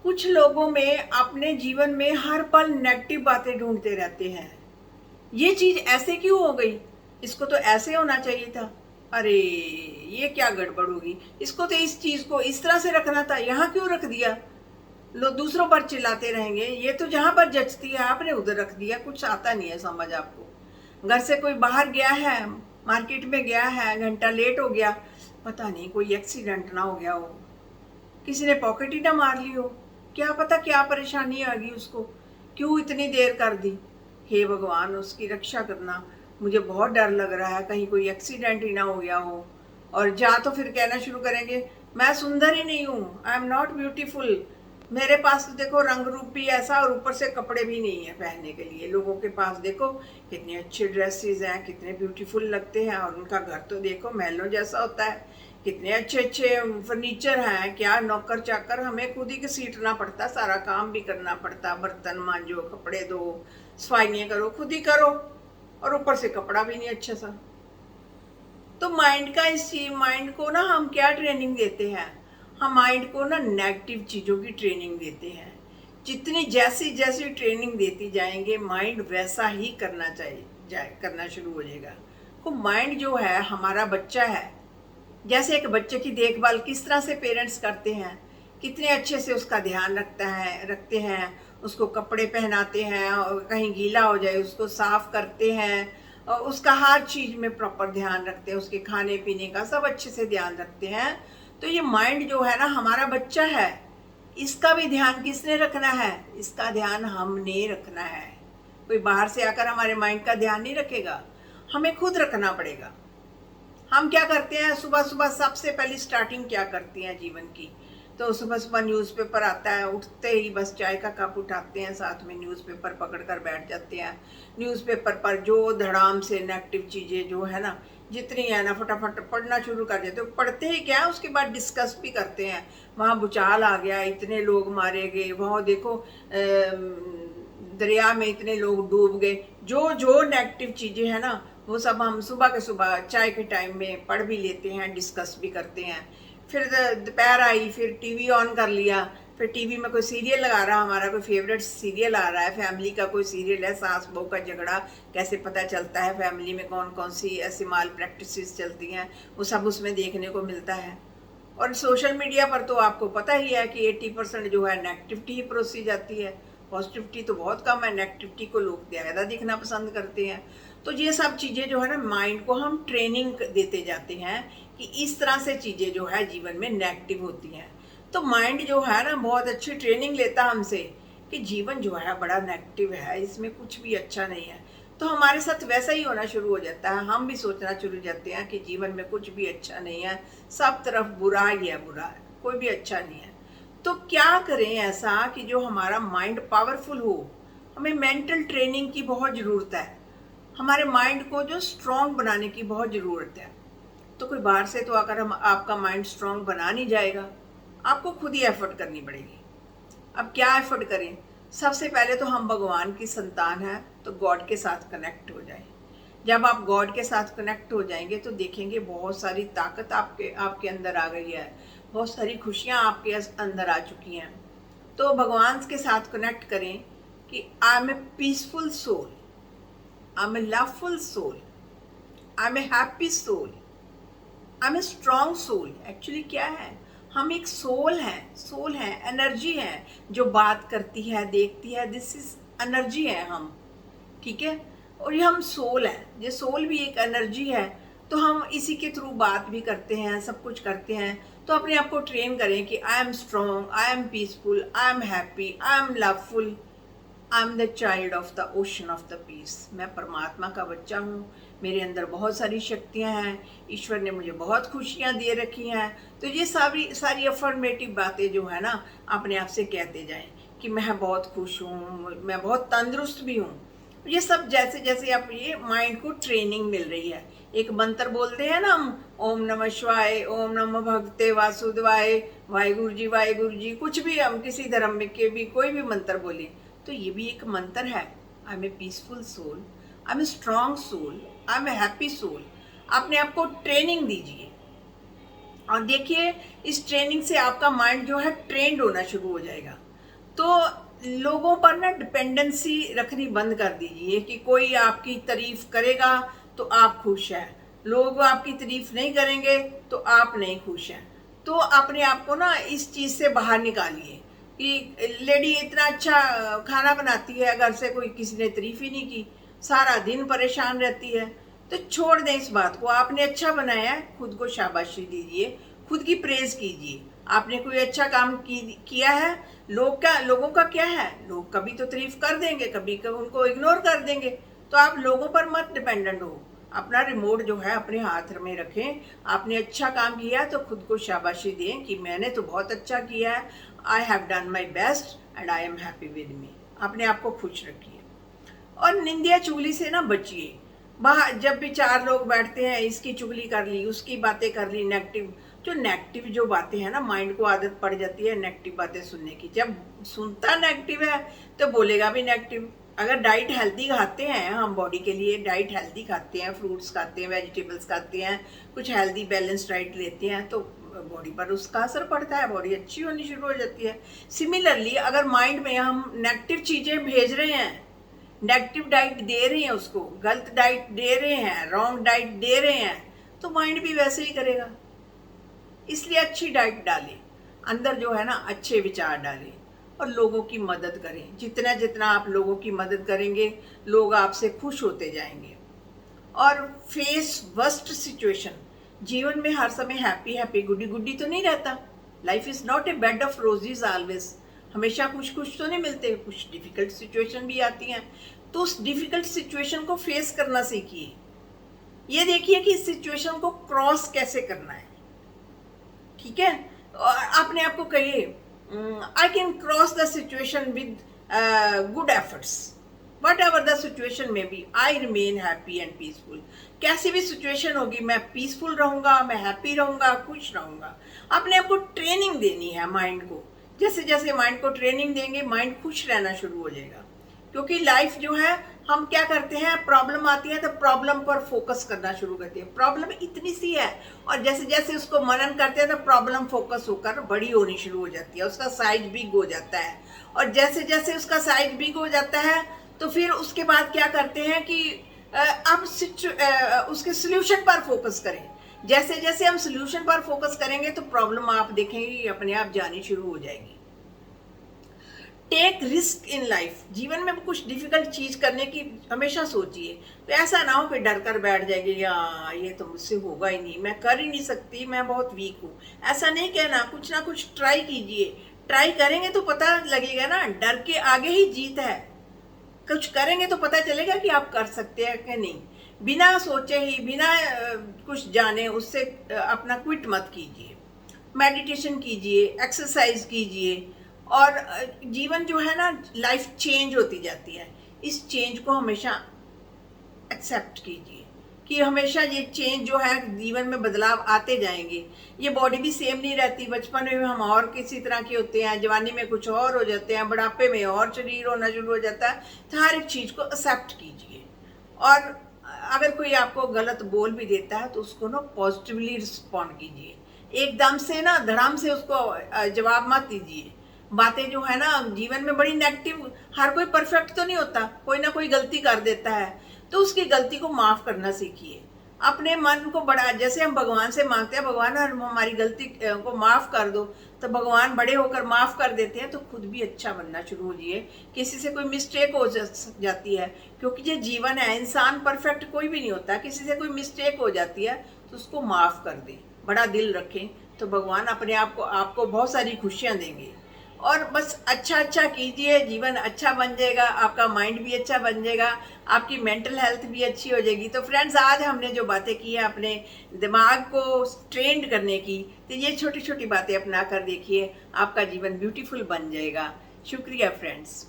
कुछ लोगों में अपने जीवन में हर पल नेगेटिव बातें ढूंढते रहते हैं। ये चीज ऐसे क्यों हो गई? इसको तो ऐसे होना चाहिए था। अरे, ये क्या गड़बड़ होगी? इसको तो इस चीज को इस तरह से रखना था, यहाँ क्यों रख दिया? लोग दूसरों पर चिल्लाते रहेंगे, ये तो जहां पर जचती है आपने उधर रख दिया। कुछ आता नहीं है समझ आपको। घर से कोई बाहर गया है, मार्केट में गया है, घंटा लेट हो गया, पता नहीं कोई एक्सीडेंट ना हो गया हो, किसी ने पॉकेट ही ना मार ली हो, क्या पता क्या परेशानी आ गई उसको, क्यों इतनी देर कर दी। हे भगवान, उसकी रक्षा करना। मुझे बहुत डर लग रहा है कहीं कोई एक्सीडेंट ही ना हो गया हो। और जा तो फिर कहना शुरू करेंगे, मैं सुंदर ही नहीं हूँ, आई एम नॉट ब्यूटीफुल। मेरे पास तो देखो रंग रूप भी ऐसा और ऊपर से कपड़े भी नहीं है पहनने के लिए। लोगों के पास देखो कितने अच्छे ड्रेसेस हैं, कितने ब्यूटीफुल लगते हैं, और उनका घर तो देखो महलों जैसा होता है। कितने अच्छे अच्छे फर्नीचर हैं, क्या नौकर चाकर, हमें खुद ही घसीटना पड़ता, सारा काम भी करना पड़ता, बर्तन मांजो, कपड़े धो, सफाइयाँ करो, खुद ही करो, और ऊपर से कपड़ा भी नहीं अच्छा सा। तो माइंड का इस माइंड को ना हम क्या ट्रेनिंग देते हैं? हम माइंड को ना नेगेटिव चीज़ों की ट्रेनिंग देते हैं। जितनी जैसी जैसी ट्रेनिंग देती जाएंगे माइंड वैसा ही करना करना शुरू हो जाएगा। तो माइंड जो है हमारा बच्चा है। जैसे एक बच्चे की देखभाल किस तरह से पेरेंट्स करते हैं, कितने अच्छे से उसका ध्यान रखते हैं, उसको कपड़े पहनाते हैं, और कहीं गीला हो जाए उसको साफ करते हैं, और उसका हर चीज में प्रॉपर ध्यान रखते हैं, उसके खाने पीने का सब अच्छे से ध्यान रखते हैं। तो ये माइंड जो है ना हमारा बच्चा है, इसका भी ध्यान किसने रखना है? इसका ध्यान हमने रखना है। कोई बाहर से आकर हमारे माइंड का ध्यान नहीं रखेगा, हमें खुद रखना पड़ेगा। हम क्या करते हैं, सुबह सुबह सबसे पहली स्टार्टिंग क्या करती हैं जीवन की? तो सुबह सुबह न्यूज़पेपर आता है, उठते ही बस चाय का कप उठाते हैं, साथ में न्यूज़पेपर पकड़ कर बैठ जाते हैं। न्यूज़पेपर पर जो धड़ाम से नेगेटिव चीज़ें जो है ना, जितनी है ना, फटाफट पढ़ना शुरू कर देते हो। पढ़ते ही क्या, उसके बाद डिस्कस भी करते हैं। वहाँ भूचाल आ गया, इतने लोग मारे गए, वहाँ देखो दरिया में इतने लोग डूब गए। जो जो नेगेटिव चीज़ें हैं ना, वो सब हम सुबह के सुबह चाय के टाइम में पढ़ भी लेते हैं, डिस्कस भी करते हैं। फिर दोपहर आई, फिर टीवी ऑन कर लिया, फिर टीवी में कोई सीरियल लगा रहा, हमारा कोई फेवरेट सीरियल आ रहा है, फैमिली का कोई सीरियल है, सास बहू का झगड़ा कैसे पता चलता है, फैमिली में कौन कौन सी ऐसी माल प्रैक्टिसेस चलती हैं, वो सब उसमें देखने को मिलता है। और सोशल मीडिया पर तो आपको पता ही है कि 80% जो है नेगेटिविटी ही परोसी जाती है। पॉजिटिविटी तो बहुत कम है, नेगेटिविटी को लोग ज़्यादा दिखना पसंद करते हैं। तो ये सब चीज़ें जो है ना, माइंड को हम ट्रेनिंग देते जाते हैं कि इस तरह से चीज़ें जो है जीवन में नेगेटिव होती हैं। तो माइंड जो है ना बहुत अच्छी ट्रेनिंग लेता हमसे कि जीवन जो है बड़ा नेगेटिव है, इसमें कुछ भी अच्छा नहीं है। तो हमारे साथ वैसा ही होना शुरू हो जाता है, हम भी सोचना शुरू हो जाते हैं कि जीवन में कुछ भी अच्छा नहीं है, सब तरफ बुरा ही है, बुरा है, कोई भी अच्छा नहीं है। तो क्या करें ऐसा कि जो हमारा माइंड पावरफुल हो? हमें मेंटल ट्रेनिंग की बहुत ज़रूरत है, हमारे माइंड को जो स्ट्रॉन्ग बनाने की बहुत ज़रूरत है। तो कोई बाहर से तो आकर हम आपका माइंड स्ट्रॉन्ग बना नहीं जाएगा, आपको खुद ही एफर्ट करनी पड़ेगी। अब क्या एफर्ट करें? सबसे पहले तो हम भगवान की संतान हैं, तो गॉड के साथ कनेक्ट हो जाएं। जब आप गॉड के साथ कनेक्ट हो जाएंगे तो देखेंगे बहुत सारी ताकत आपके आपके अंदर आ गई है, बहुत सारी खुशियाँ आपके अंदर आ चुकी हैं। तो भगवान के साथ कनेक्ट करें कि I am a peaceful soul, I am a loveful soul, I am a happy soul, I am a strong soul. Actually क्या है, हम एक सोल हैं, सोल है, एनर्जी है जो बात करती है, देखती है, दिस इज एनर्जी है हम, ठीक है। और ये हम सोल है, ये सोल भी एक एनर्जी है। तो हम इसी के थ्रू बात भी करते हैं, सब कुछ करते हैं। तो अपने आप को ट्रेन करें कि I am strong, I am peaceful, I am happy, I am loveful, I am the child of the ocean of the peace. मैं परमात्मा का बच्चा हूँ, मेरे अंदर बहुत सारी शक्तियाँ हैं, ईश्वर ने मुझे बहुत खुशियाँ दे रखी हैं। तो ये सारी सारी अफर्मेटिव बातें जो है ना, अपने आप से कहते जाएं कि मैं बहुत खुश हूँ, मैं बहुत तंदुरुस्त भी हूँ। ये सब जैसे जैसे आप ये माइंड को ट्रेनिंग मिल रही है। एक मंत्र बोलते हैं ना हम, ओम नमः शिवाय, ओम नमः भगवते वासुदेवाय, वाहिगुरु जी, कुछ भी हम किसी धर्म में के भी कोई भी मंत्र बोले तो ये भी एक मंत्र है। I am a peaceful soul, I am a strong soul, I am a happy soul. अपने आप को ट्रेनिंग दीजिए और देखिए इस ट्रेनिंग से आपका माइंड जो है ट्रेंड होना शुरू हो जाएगा। तो लोगों पर ना डिपेंडेंसी रखनी बंद कर दीजिए कि कोई आपकी तारीफ करेगा तो आप खुश हैं, लोग आपकी तारीफ नहीं करेंगे तो आप नहीं खुश हैं। तो अपने आप को ना इस चीज़ से बाहर निकालिए कि लेडी इतना अच्छा खाना बनाती है, अगर से कोई किसी ने तारीफ ही नहीं की, सारा दिन परेशान रहती है। तो छोड़ दें इस बात को। आपने अच्छा बनाया है, खुद को शाबाशी दीजिए, खुद की प्रेज कीजिए। आपने कोई अच्छा काम किया है, लोगों का क्या है, लोग कभी तो तारीफ कर देंगे, कभी कभी उनको इग्नोर कर देंगे। तो आप लोगों पर मत डिपेंडेंट हो। अपना रिमोट जो है अपने हाथ में रखें। आपने अच्छा काम किया तो खुद को शाबाशी दें कि मैंने तो बहुत अच्छा किया है, I have done my best and I am happy with me. अपने आप को खुश रखिए और निंदिया चुगली से ना बचिए। बाहर जब भी चार लोग बैठते हैं, इसकी चुगली कर ली, उसकी बातें कर ली, नेगेटिव जो बातें हैं ना, माइंड को आदत पड़ जाती है नेगेटिव बातें सुनने की। जब सुनता नेगेटिव है तो बोलेगा भी नेगेटिव। अगर डाइट हेल्दी खाते हैं, हम बॉडी के लिए डाइट हेल्दी खाते हैं, फ्रूट्स खाते हैं, वेजिटेबल्स खाते हैं, कुछ हेल्दी बैलेंस डाइट लेते हैं, तो बॉडी पर उसका असर पड़ता है, बॉडी अच्छी होनी शुरू हो जाती है। सिमिलरली अगर माइंड में हम नेगेटिव चीज़ें भेज रहे हैं, नेगेटिव डाइट दे रहे हैं, उसको गलत डाइट दे रहे हैं, रॉन्ग डाइट दे रहे हैं, तो माइंड भी वैसे ही करेगा। इसलिए अच्छी डाइट डालें, अंदर जो है ना अच्छे विचार डालें और लोगों की मदद करें। जितना जितना आप लोगों की मदद करेंगे, लोग आपसे खुश होते जाएंगे। और फेस वर्स्ट सिचुएशन। जीवन में हर समय हैप्पी हैप्पी गुड्डी गुड्डी तो नहीं रहता। Life is not a bed of roses always. हमेशा खुश खुश तो नहीं मिलते, कुछ डिफिकल्ट सिचुएशन भी आती हैं। तो उस डिफिकल्ट सिचुएशन को फेस करना सीखिए। ये देखिए कि इस सिचुएशन को क्रॉस कैसे करना है, ठीक है। और अपने आप को कहिए, I can cross the situation with good efforts, whatever the situation may be, I remain happy and peaceful. कैसी भी सिचुएशन होगी, मैं पीसफुल रहूंगा, मैं हैप्पी रहूंगा, खुश रहूंगा। अपने आप को ट्रेनिंग देनी है माइंड को। जैसे जैसे माइंड को ट्रेनिंग देंगे, माइंड खुश रहना शुरू हो जाएगा। क्योंकि लाइफ जो है, हम क्या करते हैं, प्रॉब्लम आती है तो प्रॉब्लम पर फोकस करना शुरू करते हैं। प्रॉब्लम इतनी सी है, और जैसे जैसे उसको मनन करते हैं तो प्रॉब्लम फोकस होकर बड़ी होनी शुरू हो जाती है, उसका साइज बिग हो जाता है। और जैसे जैसे उसका साइज बिग हो जाता है तो फिर उसके बाद क्या करते हैं कि अब उसके सोल्यूशन पर फोकस करें। जैसे जैसे हम सोल्यूशन पर फोकस करेंगे तो प्रॉब्लम आप देखेंगे अपने आप जानी शुरू हो जाएगी। Take risk in life. जीवन में कुछ डिफिकल्ट चीज करने की हमेशा सोचिए। तो ऐसा ना हो कि डर कर बैठ जाएंगे, या ये तो मुझसे होगा ही नहीं, मैं कर ही नहीं सकती, मैं बहुत वीक हूँ। ऐसा नहीं कहना, कुछ ना कुछ ट्राई कीजिए। ट्राई करेंगे तो पता लगेगा ना, डर के आगे ही जीत है। कुछ करेंगे तो पता चलेगा कि आप कर सकते हैं कि नहीं। बिना सोचे ही, बिना कुछ जाने उससे अपना क्विट मत कीजिए। मेडिटेशन कीजिए, एक्सरसाइज कीजिए, और जीवन जो है ना, लाइफ चेंज होती जाती है। इस चेंज को हमेशा एक्सेप्ट कीजिए कि हमेशा ये चेंज जो है, जीवन में बदलाव आते जाएंगे। ये बॉडी भी सेम नहीं रहती। बचपन में हम और किसी तरह के होते हैं, जवानी में कुछ और हो जाते हैं, बुढ़ापे में और शरीर होना शुरू हो जाता है। तो हर एक चीज़ को एक्सेप्ट कीजिए। और अगर कोई आपको गलत बोल भी देता है तो उसको ना पॉजिटिवली रिस्पॉन्ड कीजिए। एकदम से ना धड़ाम से उसको जवाब मत दीजिए। बातें जो है ना, जीवन में बड़ी नेगेटिव, हर कोई परफेक्ट तो नहीं होता, कोई ना कोई गलती कर देता है। तो उसकी गलती को माफ करना सीखिए। अपने मन को बड़ा, जैसे हम भगवान से मांगते हैं, भगवान हमारी गलती को माफ कर दो, तो भगवान बड़े होकर माफ कर देते हैं। तो खुद भी अच्छा बनना शुरू हो जाइए। किसी से कोई मिस्टेक हो जाती है, क्योंकि ये जीवन है, इंसान परफेक्ट कोई भी नहीं होता। किसी से कोई मिस्टेक हो जाती है तो उसको माफ कर दें, बड़ा दिल रखें, तो भगवान अपने आप को आपको बहुत सारी खुशियाँ देंगे। और बस अच्छा अच्छा कीजिए, जीवन अच्छा बन जाएगा, आपका माइंड भी अच्छा बन जाएगा, आपकी मेंटल हेल्थ भी अच्छी हो जाएगी। तो फ्रेंड्स, आज हमने जो बातें की है अपने दिमाग को ट्रेंड करने की, तो ये छोटी छोटी बातें अपना कर देखिए, आपका जीवन ब्यूटीफुल बन जाएगा। शुक्रिया फ्रेंड्स।